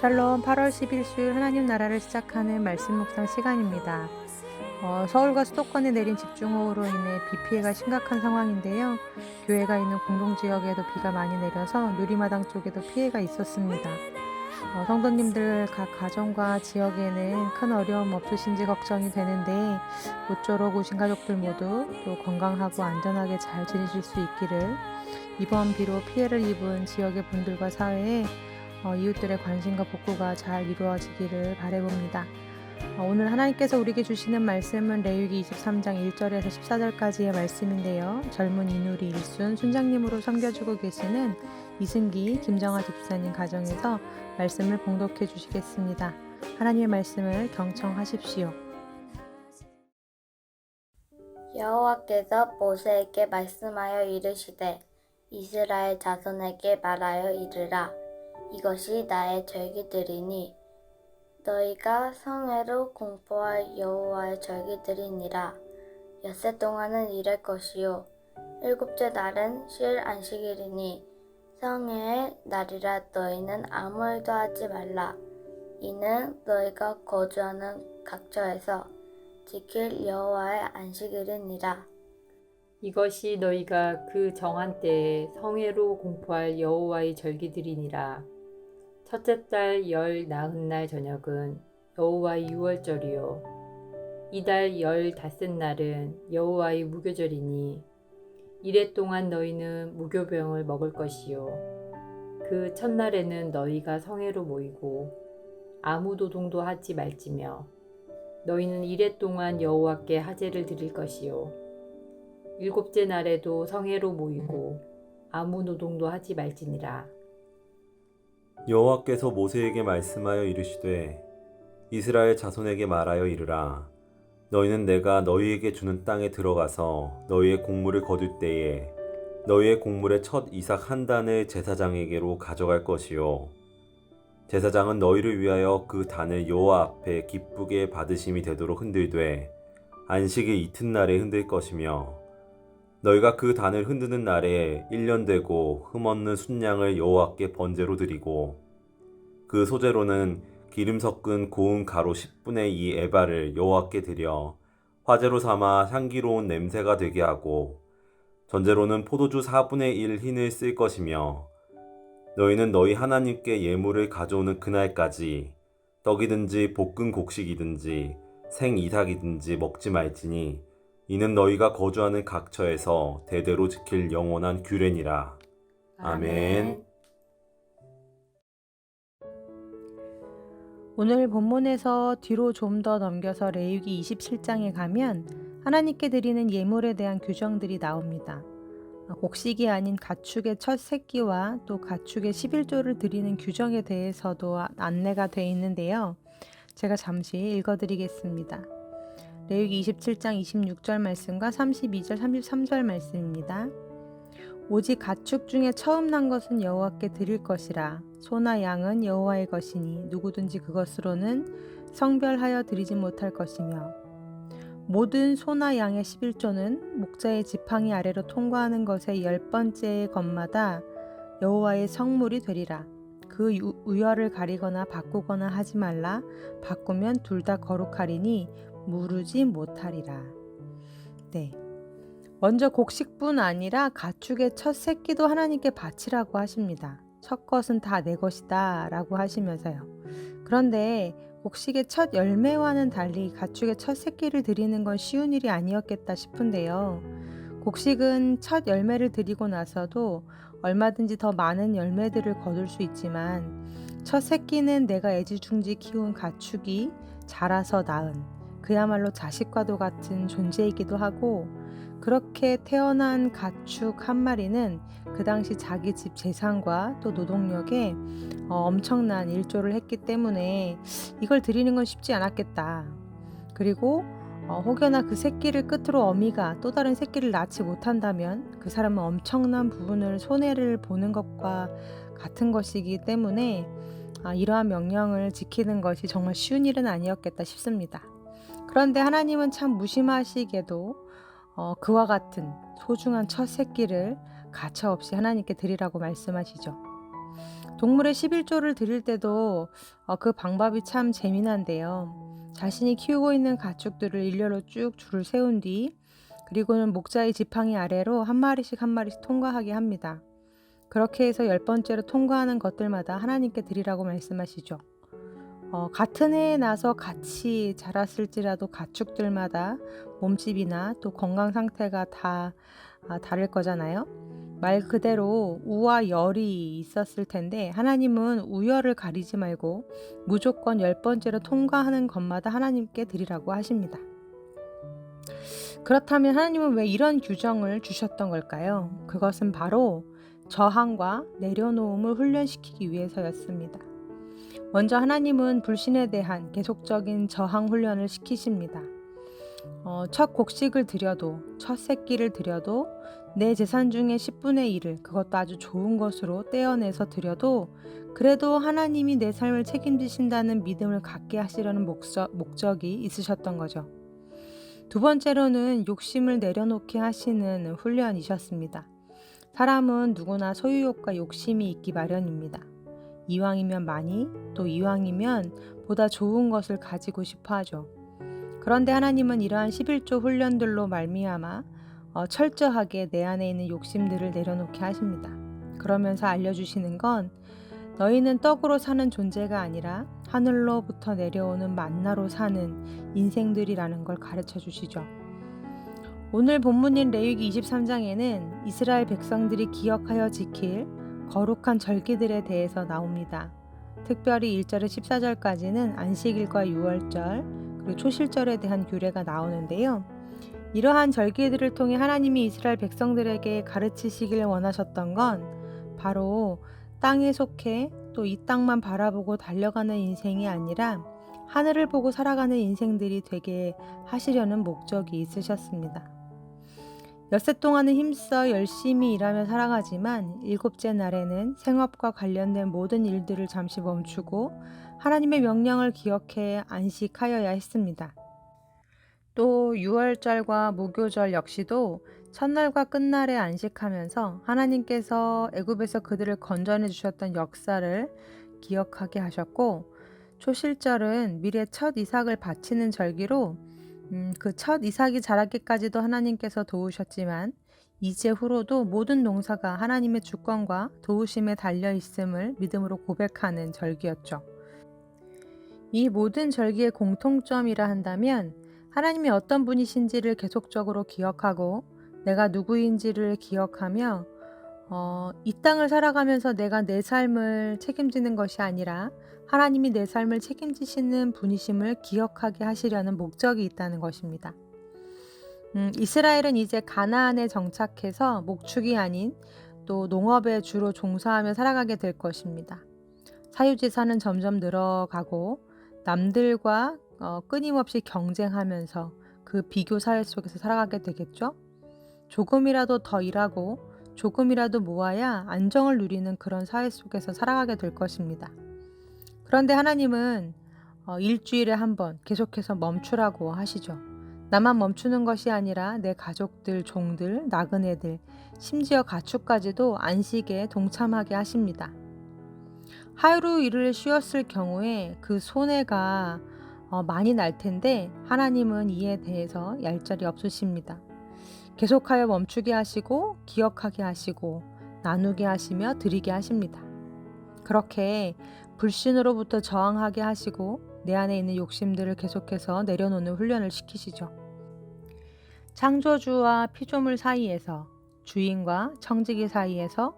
샬롬. 8월 10일 수요일 하나님 나라를 시작하는 말씀 묵상 시간입니다. 서울과 수도권에 내린 집중호우로 인해 비 피해가 심각한 상황인데요. 교회가 있는 공동지역에도 비가 많이 내려서 누리마당 쪽에도 피해가 있었습니다. 성도님들 각 가정과 지역에는 큰 어려움 없으신지 걱정이 되는데 모쪼록 오신 가족들 모두 또 건강하고 안전하게 잘 지내실 수 있기를, 이번 비로 피해를 입은 지역의 분들과 사회에 이웃들의 관심과 복구가 잘 이루어지기를 바라봅니다. 오늘 하나님께서 우리에게 주시는 말씀은 레위기 23장 1절에서 14절까지의 말씀인데요. 젊은 이누리 일순 순장님으로 섬겨주고 계시는 이승기 김정아 집사님 가정에서 말씀을 봉독해 주시겠습니다. 하나님의 말씀을 경청하십시오. 여호와께서 모세에게 말씀하여 이르시되 이스라엘 자손에게 말하여 이르라. 이것이 나의 절기들이니 너희가 성회로 공포할 여호와의 절기들이니라. 엿새 동안은 일할 것이요 일곱째 날은 쉴 안식일이니 성회의 날이라. 너희는 아무 일도 하지 말라. 이는 너희가 거주하는 각처에서 지킬 여호와의 안식일이니라. 이것이 너희가 그 정한 때에 성회로 공포할 여호와의 절기들이니라. 첫째 달 열 나흔 날 저녁은 여호와의 유월절이요 이달 열 닷새 날은 여호와의 무교절이니 이래 동안 너희는 무교병을 먹을 것이요 그 첫날에는 너희가 성회로 모이고 아무 노동도 하지 말지며 너희는 이래 동안 여호와께 하제를 드릴 것이요 일곱째 날에도 성회로 모이고 아무 노동도 하지 말지니라. 여호와께서 모세에게 말씀하여 이르시되 이스라엘 자손에게 말하여 이르라. 너희는 내가 너희에게 주는 땅에 들어가서 너희의 곡물을 거둘 때에 너희의 곡물의 첫 이삭 한 단을 제사장에게로 가져갈 것이요 제사장은 너희를 위하여 그 단을 여호와 앞에 기쁘게 받으심이 되도록 흔들되 안식일 이튿날에 흔들 것이며 너희가 그 단을 흔드는 날에 1년 되고 흠없는 순양을 여호와께 번제로 드리고 그 소제로는 기름 섞은 고운 가루 10분의 2 에바를 여호와께 드려 화제로 삼아 향기로운 냄새가 되게 하고 전제로는 포도주 4분의 1 흰을 쓸 것이며 너희는 너희 하나님께 예물을 가져오는 그날까지 떡이든지 볶은 곡식이든지 생 이삭이든지 먹지 말지니 이는 너희가 거주하는 각처에서 대대로 지킬 영원한 규례니라. 아멘. 오늘 본문에서 뒤로 좀 더 넘겨서 레위기 27장에 가면 하나님께 드리는 예물에 대한 규정들이 나옵니다. 곡식이 아닌 가축의 첫 새끼와 또 가축의 11조를 드리는 규정에 대해서도 안내가 되어 있는데요. 제가 잠시 읽어드리겠습니다. 레위기 27장 26절 말씀과 32절 33절 말씀입니다. 오직 가축 중에 처음 난 것은 여호와께 드릴 것이라. 소나 양은 여호와의 것이니 누구든지 그것으로는 성별하여 드리지 못할 것이며 모든 소나 양의 11조는 목자의 지팡이 아래로 통과하는 것의 10번째 것마다 여호와의 성물이 되리라. 그 우열을 가리거나 바꾸거나 하지 말라. 바꾸면 둘 다 거룩하리니 무르지 못하리라. 네. 먼저 곡식뿐 아니라 가축의 첫 새끼도 하나님께 바치라고 하십니다. 첫 것은 다 내 것이다 라고 하시면서요. 그런데 곡식의 첫 열매와는 달리 가축의 첫 새끼를 드리는 건 쉬운 일이 아니었겠다 싶은데요. 곡식은 첫 열매를 드리고 나서도 얼마든지 더 많은 열매들을 거둘 수 있지만 첫 새끼는 내가 애지중지 키운 가축이 자라서 낳은 그야말로 자식과도 같은 존재이기도 하고, 그렇게 태어난 가축 한 마리는 그 당시 자기 집 재산과 또 노동력에 엄청난 일조를 했기 때문에 이걸 드리는 건 쉽지 않았겠다. 그리고 혹여나 그 새끼를 끝으로 어미가 또 다른 새끼를 낳지 못한다면 그 사람은 엄청난 부분을 손해를 보는 것과 같은 것이기 때문에 이러한 명령을 지키는 것이 정말 쉬운 일은 아니었겠다 싶습니다. 그런데 하나님은 참 무심하시게도 그와 같은 소중한 첫 새끼를 가차없이 하나님께 드리라고 말씀하시죠. 동물의 11조를 드릴 때도 그 방법이 참 재미난데요. 자신이 키우고 있는 가축들을 일렬로 쭉 줄을 세운 뒤 그리고는 목자의 지팡이 아래로 한 마리씩 통과하게 합니다. 그렇게 해서 10번째로 통과하는 것들마다 하나님께 드리라고 말씀하시죠. 같은 해에 나서 같이 자랐을지라도 가축들마다 몸집이나 또 건강 상태가 다 다를 거잖아요. 말 그대로 우와 열이 있었을 텐데 하나님은 우열을 가리지 말고 무조건 10번째로 통과하는 것마다 하나님께 드리라고 하십니다. 그렇다면 하나님은 왜 이런 규정을 주셨던 걸까요? 그것은 바로 저항과 내려놓음을 훈련시키기 위해서였습니다. 먼저 하나님은 불신에 대한 계속적인 저항 훈련을 시키십니다. 첫 곡식을 드려도, 첫 새끼를 드려도, 내 재산 중에 10분의 1을 그것도 아주 좋은 것으로 떼어내서 드려도 그래도 하나님이 내 삶을 책임지신다는 믿음을 갖게 하시려는 목적이 있으셨던 거죠. 두 번째로는 욕심을 내려놓게 하시는 훈련이셨습니다. 사람은 누구나 소유욕과 욕심이 있기 마련입니다. 이왕이면 많이, 또 이왕이면 보다 좋은 것을 가지고 싶어 하죠. 그런데 하나님은 이러한 11조 훈련들로 말미암아 철저하게 내 안에 있는 욕심들을 내려놓게 하십니다. 그러면서 알려주시는 건 너희는 떡으로 사는 존재가 아니라 하늘로부터 내려오는 만나로 사는 인생들이라는 걸 가르쳐 주시죠. 오늘 본문인 레위기 23장에는 이스라엘 백성들이 기억하여 지킬 거룩한 절기들에 대해서 나옵니다. 특별히 1절에서 14절까지는 안식일과 유월절 그리고 초실절에 대한 규례가 나오는데요. 이러한 절기들을 통해 하나님이 이스라엘 백성들에게 가르치시길 원하셨던 건 바로 땅에 속해 또 이 땅만 바라보고 달려가는 인생이 아니라 하늘을 보고 살아가는 인생들이 되게 하시려는 목적이 있으셨습니다. 엿새 동안은 힘써 열심히 일하며 살아가지만 일곱째 날에는 생업과 관련된 모든 일들을 잠시 멈추고 하나님의 명령을 기억해 안식하여야 했습니다. 또 유월절과 무교절 역시도 첫날과 끝날에 안식하면서 하나님께서 애굽에서 그들을 건져내 주셨던 역사를 기억하게 하셨고, 초실절은 미래 첫 이삭을 바치는 절기로 그 첫 이삭이 자라기까지도 하나님께서 도우셨지만 이제 후로도 모든 농사가 하나님의 주권과 도우심에 달려 있음을 믿음으로 고백하는 절기였죠. 이 모든 절기의 공통점이라 한다면 하나님이 어떤 분이신지를 계속적으로 기억하고 내가 누구인지를 기억하며 이 땅을 살아가면서 내가 내 삶을 책임지는 것이 아니라 하나님이 내 삶을 책임지시는 분이심을 기억하게 하시려는 목적이 있다는 것입니다. 이스라엘은 이제 가나안에 정착해서 목축이 아닌 또 농업에 주로 종사하며 살아가게 될 것입니다. 사유지사는 점점 늘어가고 남들과 끊임없이 경쟁하면서 그 비교 사회 속에서 살아가게 되겠죠. 조금이라도 더 일하고 조금이라도 모아야 안정을 누리는 그런 사회 속에서 살아가게 될 것입니다. 그런데 하나님은 일주일에 한 번 계속해서 멈추라고 하시죠. 나만 멈추는 것이 아니라 내 가족들, 종들, 나그네들, 심지어 가축까지도 안식에 동참하게 하십니다. 하루 일을 쉬었을 경우에 그 손해가 많이 날 텐데 하나님은 이에 대해서 얄짤이 없으십니다. 계속하여 멈추게 하시고 기억하게 하시고 나누게 하시며 드리게 하십니다. 그렇게 불신으로부터 저항하게 하시고 내 안에 있는 욕심들을 계속해서 내려놓는 훈련을 시키시죠. 창조주와 피조물 사이에서, 주인과 청지기 사이에서,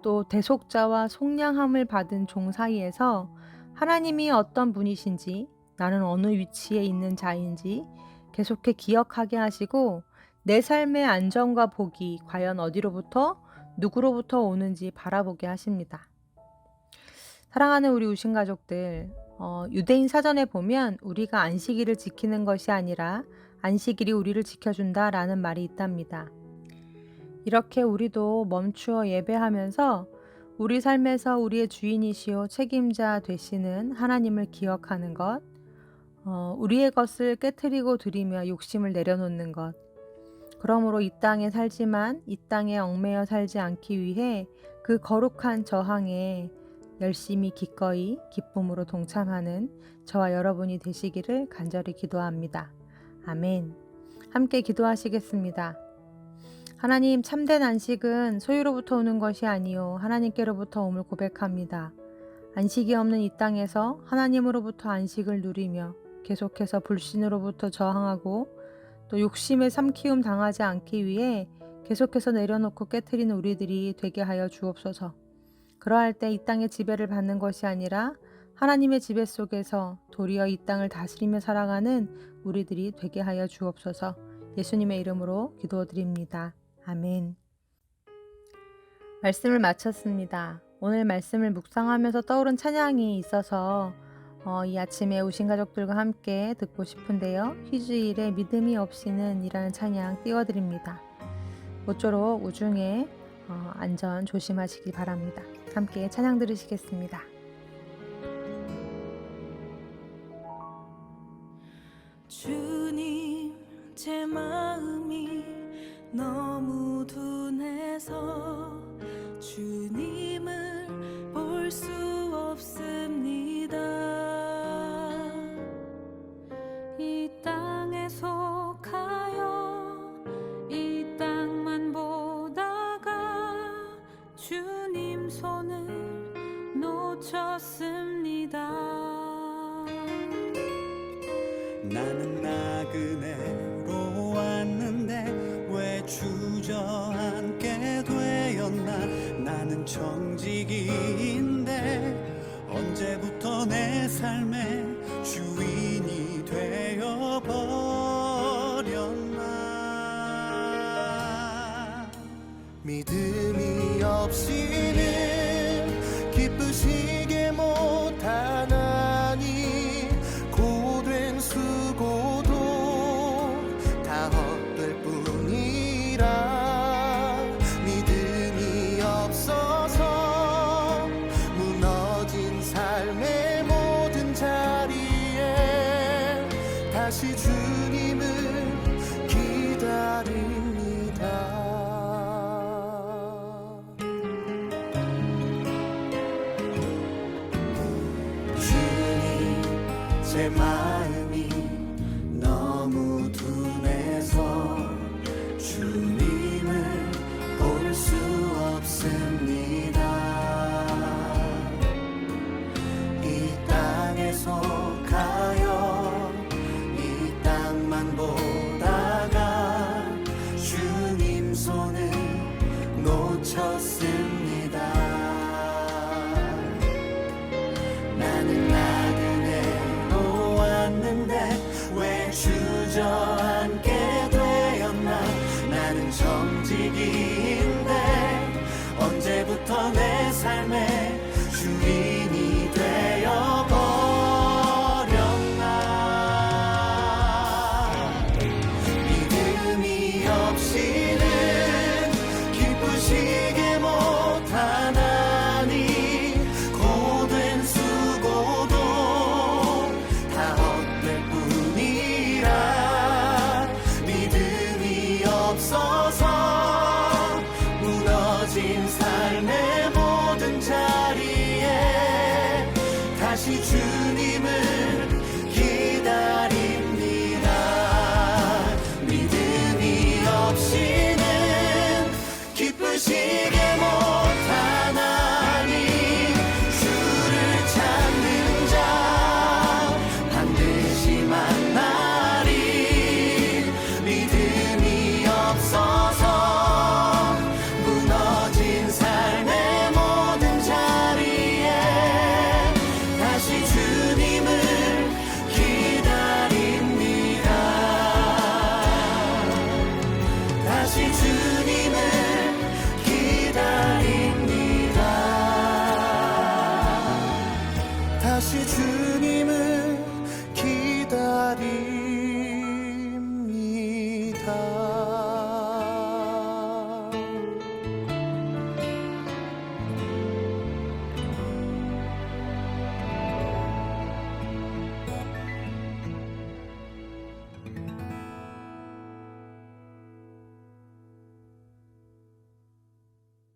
또 대속자와 속량함을 받은 종 사이에서 하나님이 어떤 분이신지, 나는 어느 위치에 있는 자인지 계속해 기억하게 하시고 내 삶의 안정과 복이 과연 어디로부터 누구로부터 오는지 바라보게 하십니다. 사랑하는 우리 우신 가족들, 유대인 사전에 보면 우리가 안식일을 지키는 것이 아니라 안식일이 우리를 지켜준다라는 말이 있답니다. 이렇게 우리도 멈추어 예배하면서 우리 삶에서 우리의 주인이시오 책임자 되시는 하나님을 기억하는 것, 우리의 것을 깨트리고 드리며 욕심을 내려놓는 것, 그러므로 이 땅에 살지만 이 땅에 얽매여 살지 않기 위해 그 거룩한 저항에 열심히 기꺼이 기쁨으로 동참하는 저와 여러분이 되시기를 간절히 기도합니다. 아멘. 함께 기도하시겠습니다. 하나님, 참된 안식은 소유로부터 오는 것이 아니요 하나님께로부터 옴을 고백합니다. 안식이 없는 이 땅에서 하나님으로부터 안식을 누리며 계속해서 불신으로부터 저항하고 또 욕심에 삼키움 당하지 않기 위해 계속해서 내려놓고 깨트리는 우리들이 되게 하여 주옵소서. 그러할 때 이 땅의 지배를 받는 것이 아니라 하나님의 지배 속에서 도리어 이 땅을 다스리며 살아가는 우리들이 되게 하여 주옵소서. 예수님의 이름으로 기도드립니다. 아멘. 말씀을 마쳤습니다. 오늘 말씀을 묵상하면서 떠오른 찬양이 있어서 이 아침에 오신 가족들과 함께 듣고 싶은데요. 희주일의 믿음이 없이는 이라는 찬양 띄워드립니다. 모쪼록 우중에 안전 조심하시기 바랍니다. 함께 찬양 들으시겠습니다. 주님, 제 마음이 너무 둔해서 주님을 볼 수 없습니다. 이 땅에 속하여 이 땅만 보다가 주님 손을 놓쳤습니다. 나는 나그네로 왔는데 왜 주저앉게 되었나. 나는 청지기인데 언제부터 내 삶의 주인이 되어버렸나. 믿음이 없이는 기쁘시게 못하나니 고된 수고도 다 헛될 뿐이라. 믿음이 없어서 무너진 삶의 모든 자리에 다시 주님을 기다립니다. 제 마음이 너무 둔해서 주님을 볼 수 없습니다. 이 땅에 속하여 이 땅만 보다가 주님 손을 놓쳤습니다. 나는 나그네로 왔는데 왜 주저앉게 되었나. 나는 정직인데 언제부터 내 삶의 주인이 되어버렸나. 믿음이 없이는 기쁘시게 못하나니 고된 수고도 다 헛될 뿐이라. 믿음이 없어서 무너진 삶의 모든 자리에 다시 주